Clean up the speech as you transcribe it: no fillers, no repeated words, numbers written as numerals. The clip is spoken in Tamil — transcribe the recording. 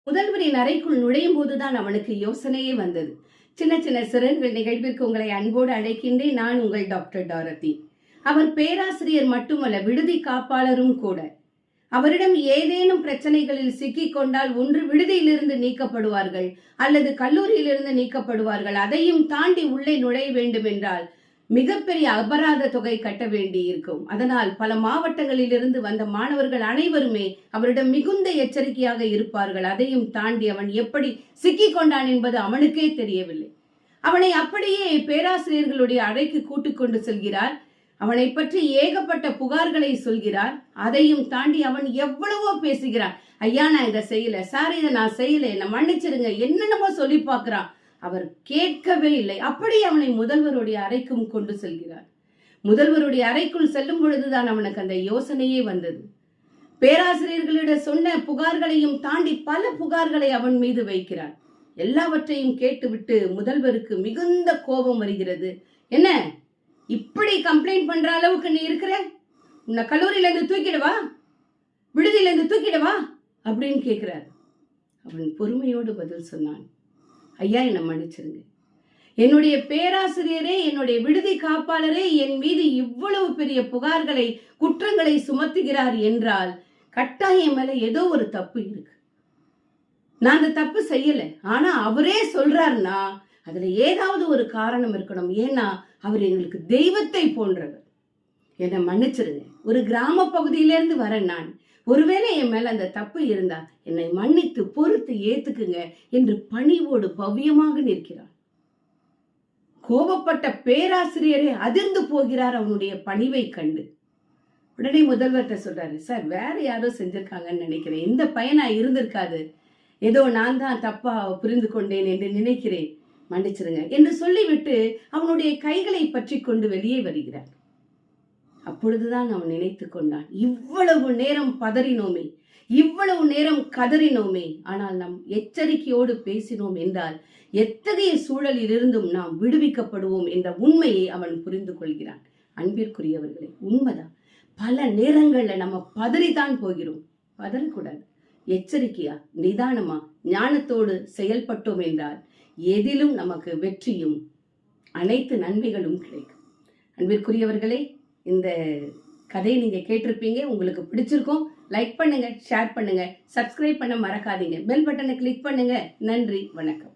முதல்வரின் அறைக்குள் நுழையும் போதுதான் அவனுக்கு யோசனையே வந்தது. சின்ன சின்ன சிறகுகள் நிகழ்விற்கு உங்களை அன்போடு அழைக்கின்றேன். நான் உங்கள் டாக்டர் டாரதி. அவர் பேராசிரியர் மட்டுமல்ல, விடுதி காப்பாளரும் கூட. அவரிடம் ஏதேனும் பிரச்சனைகளில் சிக்கிக் கொண்டால் ஒன்று விடுதியிலிருந்து நீக்கப்படுவார்கள் அல்லது கல்லூரியிலிருந்து நீக்கப்படுவார்கள். அதையும் தாண்டி உள்ளே நுழைய வேண்டும் என்றால் மிகப்பெரிய அபராத தொகை கட்ட வேண்டி இருக்கும். அதனால் பல மாவட்டங்களிலிருந்து வந்த மாணவர்கள் அனைவருமே அவரிடம் மிகுந்த எச்சரிக்கையாக இருப்பார்கள். அதையும் தாண்டி அவன் எப்படி சிக்கிக் கொண்டான் என்பது அவனுக்கே தெரியவில்லை. அவனை அப்படியே பேராசிரியர்களுடைய அறைக்கு கூட்டிக் கொண்டு செல்கிறார். அவனை பற்றி ஏகப்பட்ட புகார்களை சொல்கிறார். அதையும் தாண்டி அவன் எவ்வளவோ பேசுகிறான். ஐயா, நான் இதை செய்யல, சார் இதை நான் செய்யல, என்ன மன்னிச்சிருங்க, என்னென்னமோ சொல்லி பார்க்கிறான். அவர் கேட்கவே இல்லை. அப்படி அவனை முதல்வருடைய அறைக்கும் கொண்டு செல்கிறார். முதல்வருடைய அறைக்குள் செல்லும் பொழுதுதான் அவனுக்கு அந்த யோசனையே வந்தது. பேராசிரியர்களிடம் சொன்ன புகார்களையும் தாண்டி பல புகார்களை அவன் மீது வைக்கிறார். எல்லாவற்றையும் கேட்டுவிட்டு முதல்வருக்கு மிகுந்த கோபம் வருகிறது. என்ன இப்படி கம்ப்ளைண்ட் பண்ற அளவுக்கு நீ இருக்கிற? உன்னை கல்லூரியில இருந்து தூக்கிடுவா, விடுதியில இருந்து தூக்கிடுவா அப்படின்னு கேட்கிறார். அவன் பொறுமையோடு பதில் சொன்னான். ஐயா, என்னை மன்னிச்சிருங்க. என்னுடைய பேராசிரியரே, என்னுடைய விடுதி காப்பாளரே என் மீது இவ்வளவு பெரிய புகார்களை, குற்றங்களை சுமத்துகிறார் என்றால் கட்டாயம் மேல ஏதோ ஒரு தப்பு இருக்கு. நான் அந்த தப்பு செய்யல, ஆனா அவரே சொல்றாருன்னா அதுல ஏதாவது ஒரு காரணம் இருக்கணும். ஏன்னா அவர் எங்களுக்கு தெய்வத்தை போன்றவர். என்னை மன்னிச்சிருங்க. ஒரு கிராம பகுதியிலிருந்து வரேன் நான். ஒருவேளை என் மேல அந்த தப்பு இருந்தா என்னை மன்னித்து பொறுத்து ஏத்துக்குங்க என்று பணிவோடு பவ்யமாக நிற்கிறார். கோபப்பட்ட பேராசிரியரே அதிர்ந்து போகிறார் அவனுடைய பணிவை கண்டு. உடனே முதல்வர்கிட்ட சொல்றாரு, சார் வேற யாரோ செஞ்சிருக்காங்கன்னு நினைக்கிறேன், இந்த பையனா இருந்திருக்காது, ஏதோ நான் தான் தப்பா புரிந்து கொண்டேன் என்று நினைக்கிறேன், மன்னிச்சிருங்க என்று சொல்லிவிட்டு அவனுடைய கைகளை பற்றி கொண்டு வெளியே வருகிறார். அப்பொழுதுதான் அவன் நினைத்து கொண்டான், இவ்வளவு நேரம் பதறினோமே, இவ்வளவு நேரம் கதறினோமே, ஆனால் நாம் எச்சரிக்கையோடு பேசினோம் என்றால் எத்தகைய சூழலில் இருந்தும் நாம் விடுவிக்கப்படுவோம் என்ற உண்மையை அவன் புரிந்து கொள்கிறான். அன்பிற்குரியவர்களே, உண்மைதான். பல நேரங்கள்ல நம்ம பதறித்தான் போகிறோம். பதறக்கூடாது. எச்சரிக்கையா, நிதானமா, ஞானத்தோடு செயல்பட்டோம் என்றால் எதிலும் நமக்கு வெற்றியும் அனைத்து நன்மைகளும் கிடைக்கும். அன்பிற்குரியவர்களே, இந்த கதையை நீங்க கேட்டிருப்பீங்க. உங்களுக்கு பிடிச்சிருக்கும். லைக் பண்ணுங்க, ஷேர் பண்ணுங்க, சப்ஸ்கிரைப் பண்ண மறக்காதீங்க, பெல் பட்டனை கிளிக் பண்ணுங்க. நன்றி, வணக்கம்.